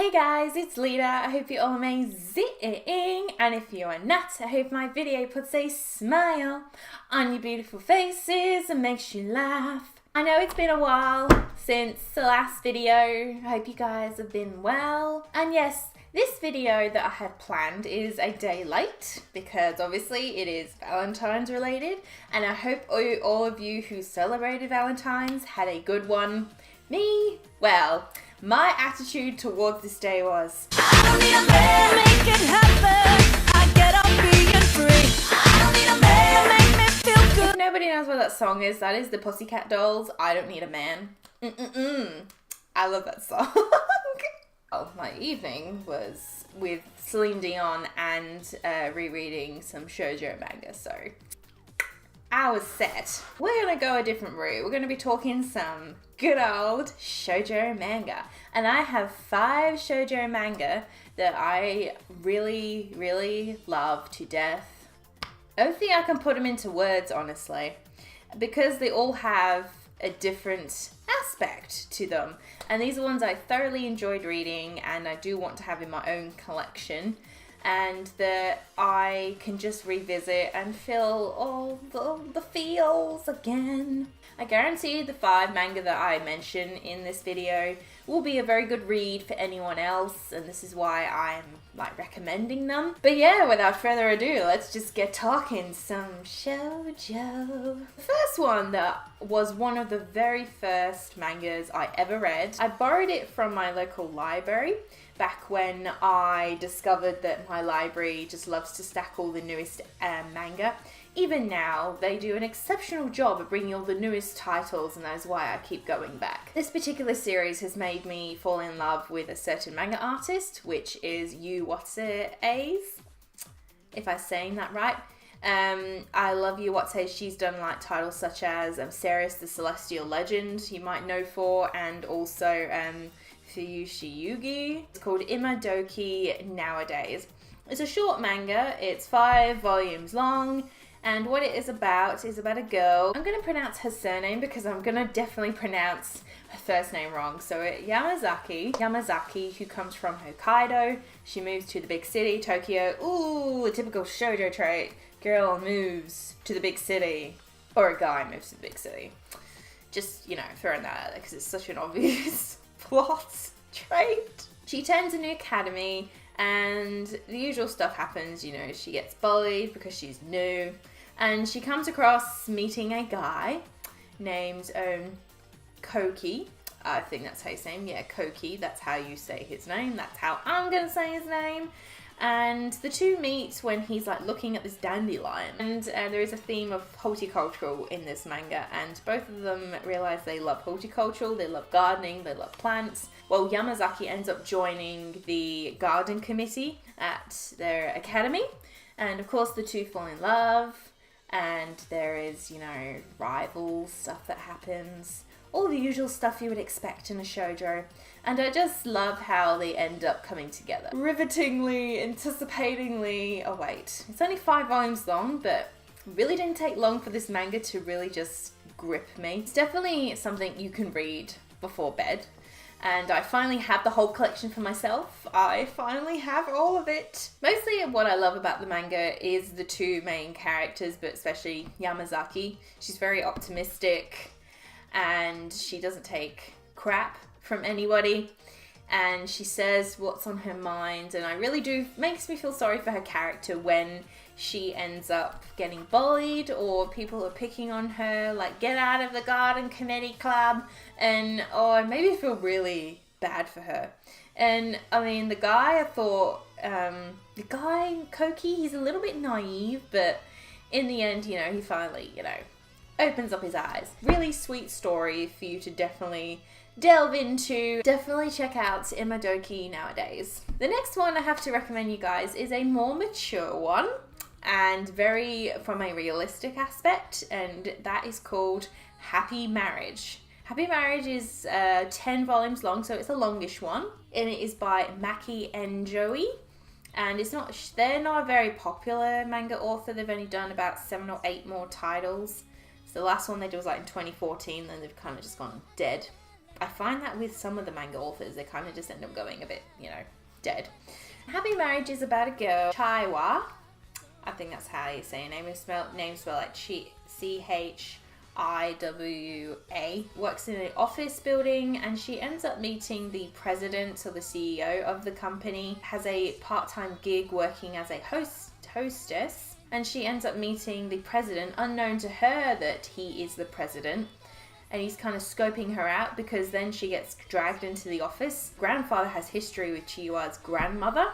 Hey guys, it's Lita. I hope you're all amazing, and if you are not, I hope my video puts a smile on your beautiful faces and makes you laugh. I know it's been a while since the last video. I hope you guys have been well. And yes, this video that I had planned is a day late because obviously it is Valentine's related, and I hope all of you who celebrated Valentine's had a good one. Me? Well, my attitude towards this day was, I don't need a man, make it happen. I get up being free. I don't need a man, make me feel good. If nobody knows what that song is, that is the Pussycat Dolls, I Don't Need a Man. I love that song. Well, my evening was with Celine Dion and rereading some Shoujo manga, so I was set. We're gonna go a different route. We're gonna be talking some good old shoujo manga. And I have 5 shoujo manga that I really love to death. I don't think I can put them into words, honestly, because they all have a different aspect to them. And these are ones I thoroughly enjoyed reading and I do want to have in my own collection, and that I can just revisit and feel all the feels again. I guarantee the 5 manga that I mention in this video will be a very good read for anyone else, and this is why I'm recommending them. But yeah, without further ado, let's just get talking some shoujo. The first one that was one of the very first mangas I ever read. I borrowed it from my local library back when I discovered that my library just loves to stack all the newest manga. Even now, they do an exceptional job of bringing all the newest titles, and that is why I keep going back. This particular series has made me fall in love with a certain manga artist, which is Untouchables, if I'm saying that right. I love Untouchables. She's done titles such as Sirius the Celestial Legend, you might know for, and also Yugi. It's called Madoka Nowadays. It's a short manga, it's 5 volumes long, and what it is about a girl. I'm going to pronounce her surname because I'm going to definitely pronounce her first name wrong. So Yamazaki, who comes from Hokkaido. She moves to the big city, Tokyo. Ooh, a typical shoujo trait. Girl moves to the big city. Or a guy moves to the big city. Just, throwing that out there because it's such an obvious plot trait. She attends a new academy and the usual stuff happens. She gets bullied because she's new, and she comes across meeting a guy named Koki. I think that's how you say him. Yeah, Koki. That's how you say his name. That's how I'm gonna say his name. And the two meet when he's looking at this dandelion, and there is a theme of horticultural in this manga, and both of them realize they love horticulture, they love gardening, they love plants. Well, Yamazaki ends up joining the garden committee at their academy, and of course the two fall in love, and there is, rival stuff that happens. All the usual stuff you would expect in a shoujo. And I just love how they end up coming together. Rivetingly, anticipatingly. Oh wait, it's only 5 volumes long, but really didn't take long for this manga to really just grip me. It's definitely something you can read before bed. And I finally have the whole collection for myself. I finally have all of it. Mostly what I love about the manga is the 2 main characters, but especially Yamazaki. She's very optimistic, and she doesn't take crap from anybody, and she says what's on her mind, and I really do, makes me feel sorry for her character when she ends up getting bullied or people are picking on her, get out of the garden committee club, and it made me feel really bad for her. And I mean, the guy, I thought, Koki, he's a little bit naive, but in the end, he finally, opens up his eyes. Really sweet story for you to definitely delve into. Definitely check out Madoka Nowadays. The next one I have to recommend you guys is a more mature one, and very from a realistic aspect, and that is called Happy Marriage. Happy Marriage is 10 volumes long, so it's a longish one, and it is by Maki and Joey. And they're not a very popular manga author. They've only done about 7 or 8 more titles. The last one they did was in 2014, then they've kind of just gone dead. I find that with some of the manga authors, they kind of just end up going a bit, dead. Happy Marriage is about a girl, Chaiwa. I think that's how you say her name. Name spelled like Chiwa. Works in an office building, and she ends up meeting the president or the CEO of the company. Has a part-time gig working as a hostess, and she ends up meeting the president, unknown to her that he is the president. And he's kind of scoping her out, because then she gets dragged into the office. Grandfather has history with Chiwa's grandmother,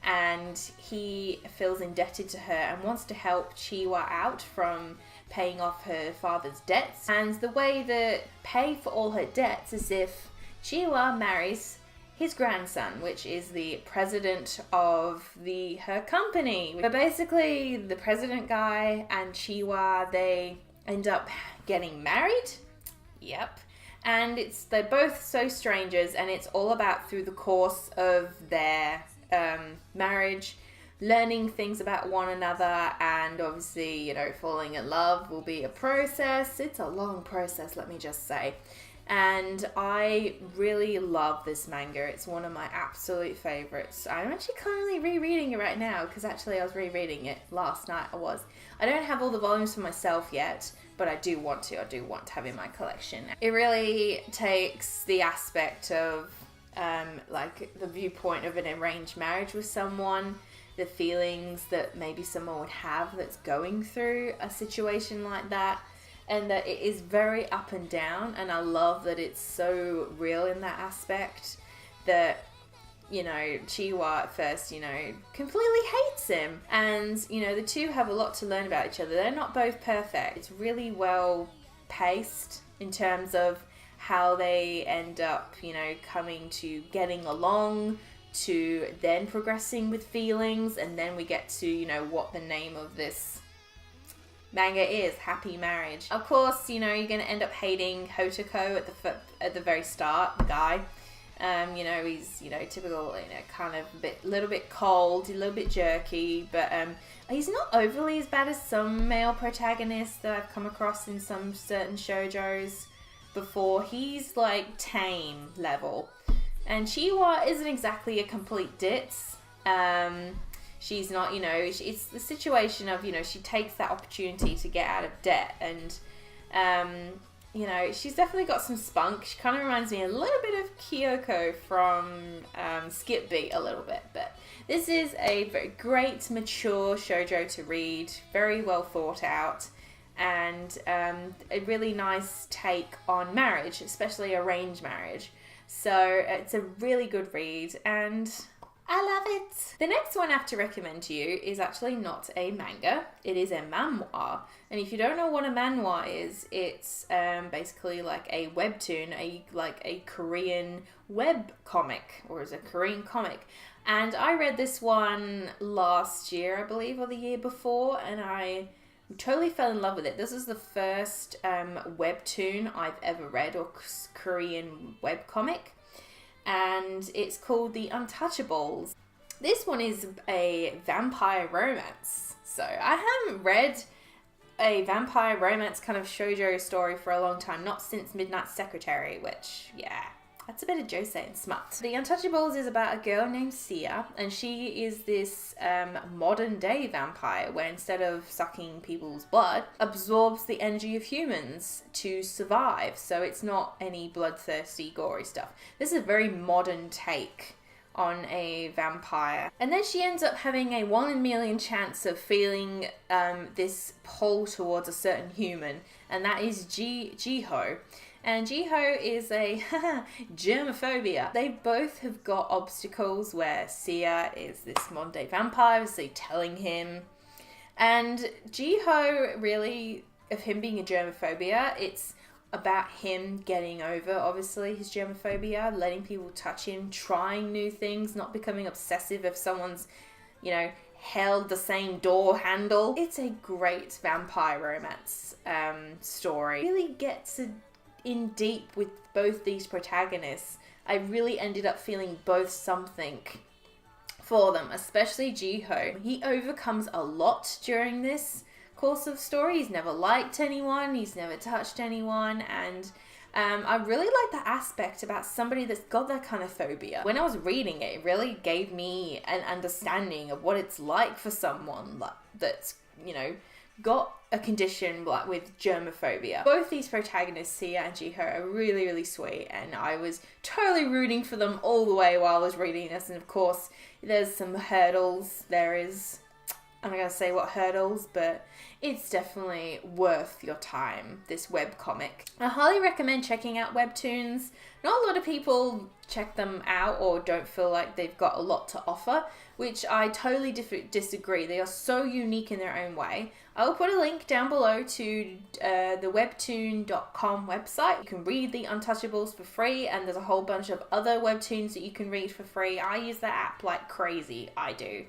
and he feels indebted to her and wants to help Chiwa out from paying off her father's debts. And the way that pay for all her debts is if Chiwa marries his grandson, which is the president of her company. But basically, the president guy and Chiwa, they end up getting married. Yep. And they're both so strangers, and it's all about through the course of their marriage, learning things about one another, and obviously, falling in love will be a process. It's a long process, let me just say. And I really love this manga. It's one of my absolute favorites. I'm actually currently rereading it right now, because actually I was rereading it last night. I don't have all the volumes for myself yet, but I do want to. I do want to have in my collection. It really takes the aspect of like the viewpoint of an arranged marriage with someone, the feelings that maybe someone would have that's going through a situation like that, and that it is very up and down. And I love that it's so real in that aspect, that Chiwa at first, completely hates him. And, the two have a lot to learn about each other. They're not both perfect. It's really well paced in terms of how they end up, coming to getting along, to then progressing with feelings. And then we get to, what the name of this manga is, Happy Marriage. Of course, you're going to end up hating Hotoko at the very start, the guy. He's, typical, kind of little bit cold, a little bit jerky, but he's not overly as bad as some male protagonists that I've come across in some certain shoujos before. He's like tame level. And Chiwa isn't exactly a complete ditz. She's not, it's the situation of, she takes that opportunity to get out of debt, and she's definitely got some spunk. She kind of reminds me a little bit of Kyoko from Skip Beat a little bit. But this is a very great, mature shoujo to read. Very well thought out. And a really nice take on marriage, especially arranged marriage. So it's a really good read, and I love it. The next one I have to recommend to you is actually not a manga. It is a manhwa. And if you don't know what a manhwa is, it's basically like a webtoon, a Korean web comic, or is a Korean comic. And I read this one last year, I believe, or the year before, and I totally fell in love with it. This is the first webtoon I've ever read, or Korean webcomic, and it's called The Untouchables. This one is a vampire romance. So I haven't read a vampire romance kind of shoujo story for a long time, not since Midnight Secretary, which, yeah, that's a bit of josei and smut. The Untouchables is about a girl named Sia, and she is this modern day vampire where instead of sucking people's blood, absorbs the energy of humans to survive. So it's not any bloodthirsty, gory stuff. This is a very modern take on a vampire. And then she ends up having a 1 in a million chance of feeling this pull towards a certain human, and that is Jiho. And Jiho is a germophobia. They both have got obstacles where Sia is this modern day vampire, obviously telling him. And Jiho, really, of him being a germophobia, it's about him getting over, obviously, his germophobia, letting people touch him, trying new things, not becoming obsessive if someone's, held the same door handle. It's a great vampire romance story. Really gets in deep with both these protagonists. I really ended up feeling both something for them, especially Jiho. He overcomes a lot during this course of story. He's never liked anyone, he's never touched anyone, and I really like the aspect about somebody that's got that kind of phobia. When I was reading it, it really gave me an understanding of what it's like for someone that's, you know, got a condition like with germophobia. Both these protagonists, Sia and Jiho, are really, really sweet, and I was totally rooting for them all the way while I was reading this. And of course, there's some hurdles. I'm not going to say what hurdles, but it's definitely worth your time, this webcomic. I highly recommend checking out webtoons. Not a lot of people check them out or don't feel like they've got a lot to offer, which I totally disagree. They are so unique in their own way. I will put a link down below to the webtoon.com website. You can read the Untouchables for free, and there's a whole bunch of other webtoons that you can read for free. I use the app like crazy, I do.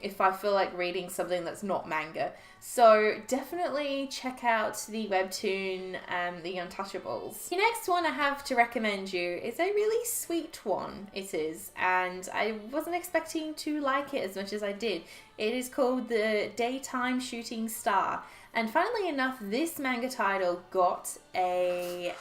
If I feel like reading something that's not manga. So definitely check out the webtoon, The Untouchables. The next one I have to recommend you is a really sweet one. It is, and I wasn't expecting to like it as much as I did. It is called The Daytime Shooting Star, and funnily enough, this manga title got a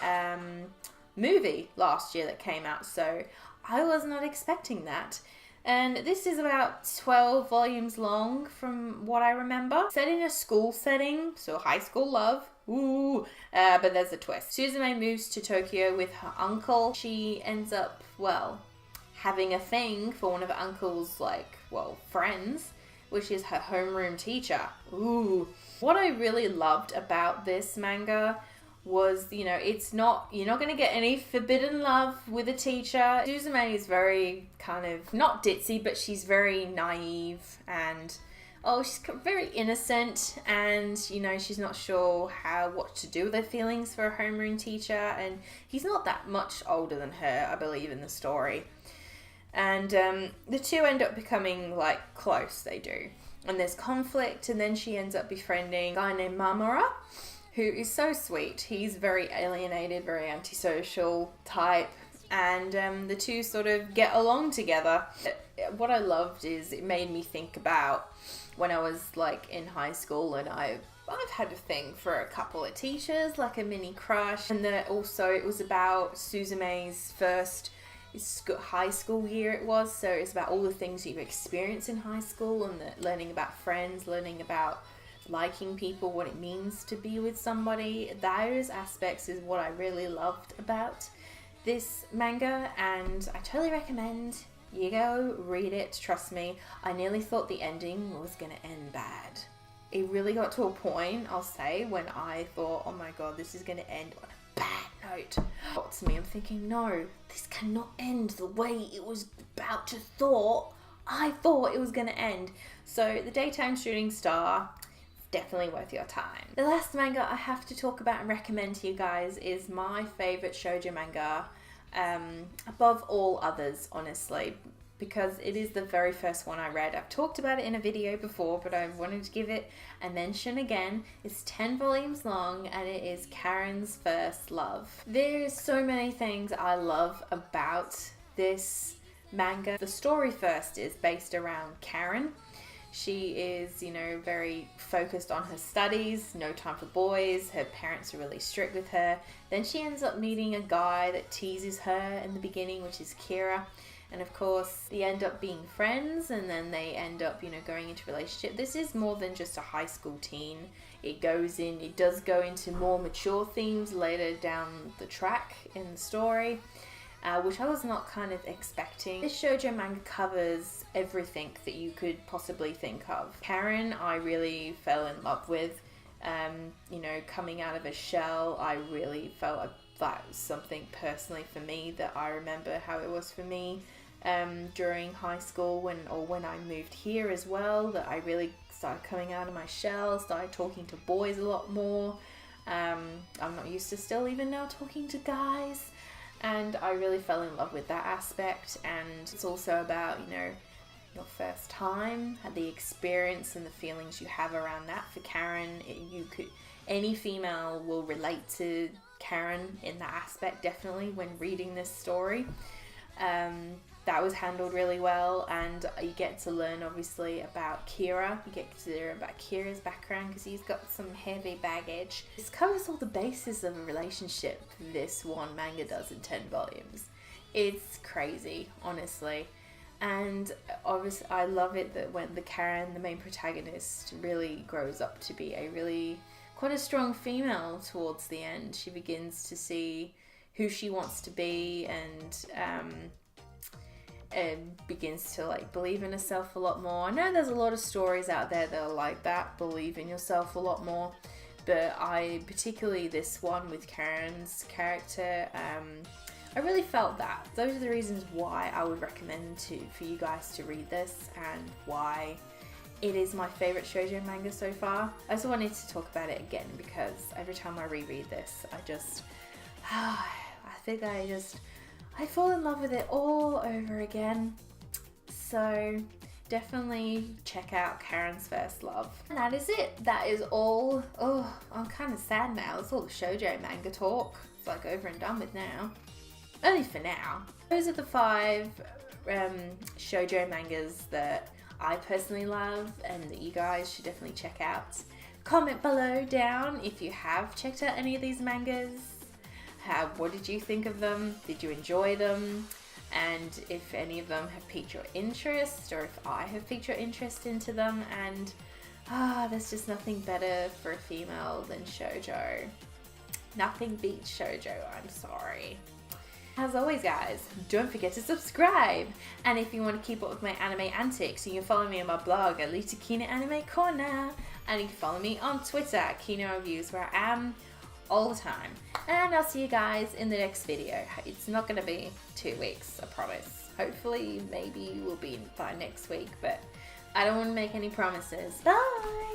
movie last year that came out, so I was not expecting that. And this is about 12 volumes long from what I remember. Set in a school setting, so high school love. Ooh, but there's a twist. Suzume moves to Tokyo with her uncle. She ends up, well, having a thing for one of her uncle's, friends, which is her homeroom teacher. Ooh. What I really loved about this manga was, you're not going to get any forbidden love with a teacher. Suzume is very kind of, not ditzy, but she's very naive and, she's very innocent, and, she's not sure what to do with her feelings for a homeroom teacher, and he's not that much older than her, I believe, in the story. And the two end up becoming, close, they do. And there's conflict, and then she ends up befriending a guy named Mamura, who is so sweet. He's very alienated, very antisocial type, and the two sort of get along together. What I loved is it made me think about when I was in high school, and I've had a thing for a couple of teachers, like a mini crush, and also it was about Suzume's first high school year it was, so it's about all the things you experience in high school, and learning about friends, learning about liking people, what it means to be with somebody. Those aspects is what I really loved about this manga, and I totally recommend you go read it. Trust me, I nearly thought the ending was going to end bad. It really got to a point, I'll say, when I thought, oh my god, this is going to end on a bad note. To me, I'm thinking, no, this cannot end the way it was about to I thought it was going to end. So The Daytime Shooting Star, definitely worth your time. The last manga I have to talk about and recommend to you guys is my favorite shoujo manga, above all others, honestly, because it is the very first one I read. I've talked about it in a video before, but I wanted to give it a mention again. It's 10 volumes long, and it is Karen's First Love. There's so many things I love about this manga. The story first is based around Karen. She is, very focused on her studies, no time for boys. Her parents are really strict with her. Then she ends up meeting a guy that teases her in the beginning, which is Kira. And of course, they end up being friends, and then they end up, going into a relationship. This is more than just a high school teen. It does go into more mature themes later down the track in the story. Which I was not kind of expecting. This shoujo manga covers everything that you could possibly think of. Karen, I really fell in love with. Coming out of a shell, I really felt like that was something personally for me, that I remember how it was for me during high school when I moved here as well, that I really started coming out of my shell, started talking to boys a lot more. I'm not used to still even now talking to guys. And I really fell in love with that aspect, and it's also about, your first time, the experience and the feelings you have around that. For Karen, any female will relate to Karen in that aspect, definitely, when reading this story. that was handled really well, and you get to learn obviously about Kira. You get to learn about Kira's background because he's got some heavy baggage. This covers all the bases of a relationship. This one manga does in 10 volumes. It's crazy, honestly. And obviously I love it that when the Karen, the main protagonist, really grows up to be quite a strong female towards the end. She begins to see who she wants to be, and begins to like believe in herself a lot more. I know there's a lot of stories out there that are like that, believe in yourself a lot more, but I particularly this one with Karen's character, I really felt that. Those are the reasons why I would recommend for you guys to read this, and why it is my favourite shoujo manga so far. I also wanted to talk about it again because every time I reread this, I fall in love with it all over again. So definitely check out Karen's First Love. And that is it. That is all. Oh, I'm kind of sad now. It's all the shoujo manga talk. It's like over and done with now. Only for now. Those are the 5 shoujo mangas that I personally love and that you guys should definitely check out. Comment below down if you have checked out any of these mangas. What did you think of them? Did you enjoy them? And if any of them have piqued your interest, or if I have piqued your interest into them. And there's just nothing better for a female than shoujo. Nothing beats shoujo, I'm sorry. As always guys, don't forget to subscribe, and if you want to keep up with my anime antics, you can follow me on my blog at Kino Anime Corner, and you can follow me on Twitter at Kino Reviews, where I am all the time. And I'll see you guys in the next video. It's not going to be 2 weeks, I promise. Hopefully, maybe we'll be by next week, but I don't want to make any promises. Bye!